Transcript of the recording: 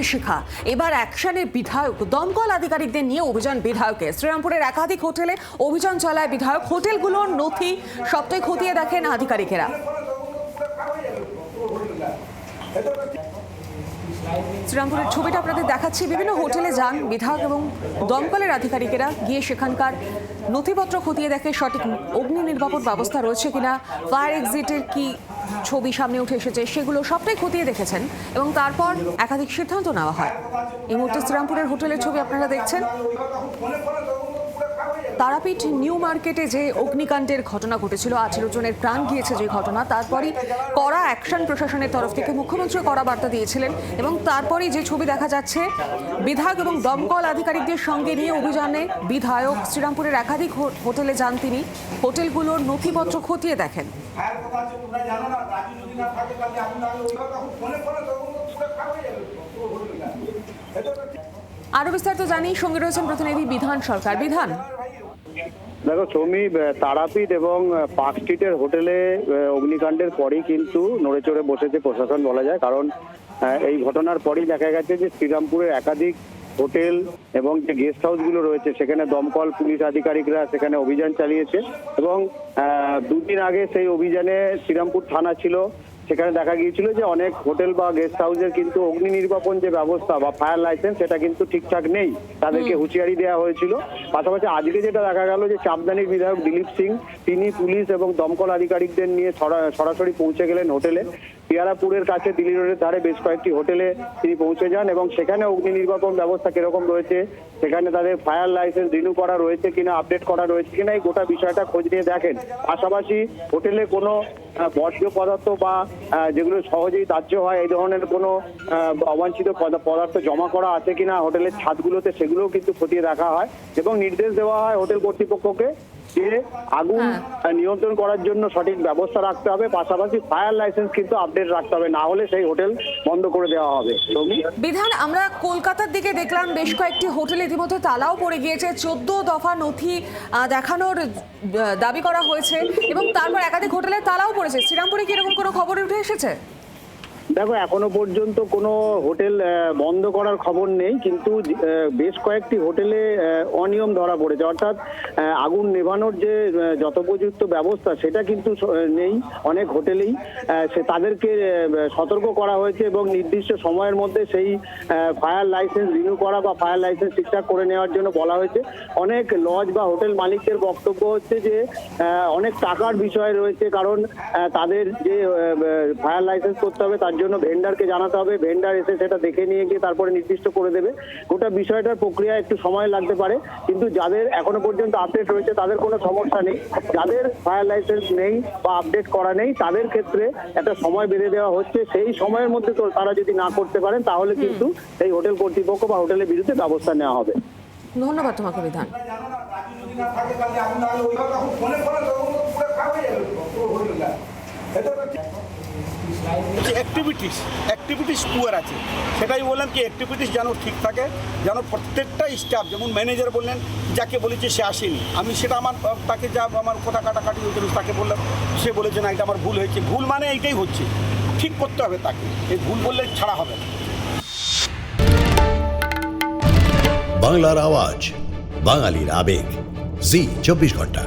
বিভীষিকা। এবার অ্যাকশনে বিধায়ক, দমকল আধিকারিকদের নিয়ে অভিযান বিধায়কের। শ্রীরামপুরের একাধিক হোটেলে অভিযান চালায় বিধায়ক। হোটেলগুলোর নথি সবটাই খতিয়ে দেখেন আধিকারিকেরা। শ্রীরামপুরের ছবিটা আপনাদের দেখাচ্ছি। বিভিন্ন হোটেলে যান বিধায়ক এবং দমকলের আধিকারিকেরা, গিয়ে সেখানকার নথিপত্র খতিয়ে দেখে সঠিক অগ্নি নির্বাপক ব্যবস্থা রয়েছে কিনা, ফায়ার এক্সিটের কি ছবি সামনে উঠে এসেছে, সেগুলো সবটাই খতিয়ে দেখেছেন এবং তারপর একাধিক সিদ্ধান্ত নেওয়া হয়। এই মুহূর্তে শ্রীরামপুরের হোটেলের ছবি আপনারা দেখছেন। তারাপীঠ নিউ মার্কেটে যে অগ্নিকাণ্ডের ঘটনা ঘটেছিল, 18 জনের প্রাণ গিয়েছে যে ঘটনা, তারপরই কড়া অ্যাকশন প্রশাসনের তরফ থেকে মুখ্যমন্ত্রী কড়া বার্তা দিয়েছিলেন এবং তারপরই যে ছবি দেখা যাচ্ছে, বিধায়ক এবং দমকল আধিকারিকদের সঙ্গে নিয়ে অভিযানে বিধায়ক শ্রীরামপুরের একাধিক হোটেলে যান তিনি। হোটেলগুলোর নথিপত্র খতিয়ে দেখেন। আরো বিস্তারিত জানি, সঙ্গে রয়েছেন প্রতিনিধি বিধান সরকার। বিধান, দেখো সৌমি, তারাপীঠ এবং পার্ক স্ট্রিটের হোটেলে অগ্নিকাণ্ডের পরেই কিন্তু নড়ে চড়ে বসেছে প্রশাসন বলা যায়। কারণ এই ঘটনার পরেই দেখা গেছে যে শ্রীরামপুরের একাধিক হোটেল এবং যে গেস্ট হাউসগুলো রয়েছে সেখানে দমকল পুলিশ আধিকারিকরা সেখানে অভিযান চালিয়েছে এবং দুদিন আগে সেই অভিযানে শ্রীরামপুর থানা ছিল, সেখানে দেখা গিয়েছিল যে অনেক হোটেল বা গেস্ট হাউসের কিন্তু অগ্নি নির্বাপন যে ব্যবস্থা বা ফায়ার লাইসেন্স সেটা কিন্তু ঠিকঠাক নেই, তাদেরকে হুঁশিয়ারি দেওয়া হয়েছিল। পাশাপাশি আজকে যেটা দেখা গেল যে চাপদানির বিধায়ক দিলীপ সিং তিনি পুলিশ এবং দমকল আধিকারিকদের নিয়ে সরাসরি পৌঁছে গেলেন হোটেলে। পিয়ারাপুরের কাছে দিল্লি রোডের ধারে বেশ কয়েকটি হোটেলে তিনি পৌঁছে যান এবং সেখানে অগ্নি নির্বাপন ব্যবস্থা কিরকম রয়েছে, সেখানে তাদের ফায়ার লাইসেন্স রিনিউ করা রয়েছে কিনা, আপডেট করা রয়েছে কিনা, এই গোটা বিষয়টা খোঁজ নিয়ে দেখেন। পাশাপাশি হোটেলে কোনো বর্জ্য পদার্থ বা যেগুলো সহজেই দাহ্য হয় এই ধরনের কোনো অবাঞ্ছিত পদার্থ জমা করা আছে কিনা হোটেলের ছাদগুলোতে, সেগুলোও কিন্তু খতিয়ে দেখা হয় এবং নির্দেশ দেওয়া হয় হোটেল কর্তৃপক্ষকে যে আগুন নিয়ন্ত্রণ করার জন্য সঠিক ব্যবস্থা রাখতে হবে। পাশাপাশি ফায়ার লাইসেন্স কিন্তু আপডেট রাখতে হবে, না হলে সেই হোটেল বন্ধ করে দেওয়া হবে। বিধান, আমরা কলকাতার দিকে দেখলাম বেশ কয়েকটি হোটেল ইতিমধ্যে তালাও পড়ে গিয়েছে, 14 দফা নথি দেখানোর দাবি করা হয়েছে এবং তারপর একাধিক হোটেলে তালাও পড়েছে। শ্রীরামপুরে কি এরকম কোনো খবর উঠে এসেছে? দেখো এখনো পর্যন্ত কোনো হোটেল বন্ধ করার খবর নেই, কিন্তু বেশ কয়েকটি হোটেলে অনিয়ম ধরা পড়েছে, অর্থাৎ আগুন নেভানোর যে যথোপযুক্ত ব্যবস্থা সেটা কিন্তু নেই অনেক হোটেলেই। তাদেরকে সতর্ক করা হয়েছে এবং নির্দিষ্ট সময়ের মধ্যে সেই ফায়ার লাইসেন্স রিনিউ করা বা ফায়ার লাইসেন্স ঠিকঠাক করে নেওয়ার জন্য বলা হয়েছে। অনেক লজ বা হোটেল মালিকদের বক্তব্য হচ্ছে যে অনেক টাকার বিষয় রয়েছে, কারণ তাদের যে ফায়ার লাইসেন্স করতে হবে তার জন্য ভেন্ডারকে জানাতে হবে, ভেন্ডার এসে সেটা দেখে নিয়ে গিয়ে তারপরে নির্দিষ্ট করে দেবে। গোটা বিষয়টার প্রক্রিয়া একটু সময় লাগতে পারে, কিন্তু যাদের এখনো পর্যন্ত আপডেট রয়েছে তাদের কোনো সমস্যা নেই। যাদের ফায়ার লাইসেন্স নেই বা আপডেট করা নেই তাদের ক্ষেত্রে একটা সময় বেঁধে দেওয়া হচ্ছে, সেই সময়ের মধ্যে তো তারা যদি না করতে পারেন তাহলে কিন্তু এই হোটেল কর্তৃপক্ষ বা হোটেলের বিরুদ্ধে ব্যবস্থা নেওয়া হবে। ধন্যবাদ তোমাকে বিধান। অ্যাক্টিভিটিস পুয়ার আছে, সেটাই বললাম কি অ্যাক্টিভিটিস যেন ঠিক থাকে, যেন প্রত্যেকটা স্টাফ, যেমন ম্যানেজার বললেন যাকে বলেছে সে আসেনি, আমি সেটা তাকে যা আমার কথা কাটাকাটি হয়েছিল তাকে বললাম, সে বলেছে না এটা আমার ভুল হয়েছে। ভুল মানে এইটাই হচ্ছে, ঠিক করতে হবে তাকে, এই ভুল বললে ছাড়া হবে না। বাংলার আওয়াজ, বাঙালির আবেগ, জি 24 ঘন্টা।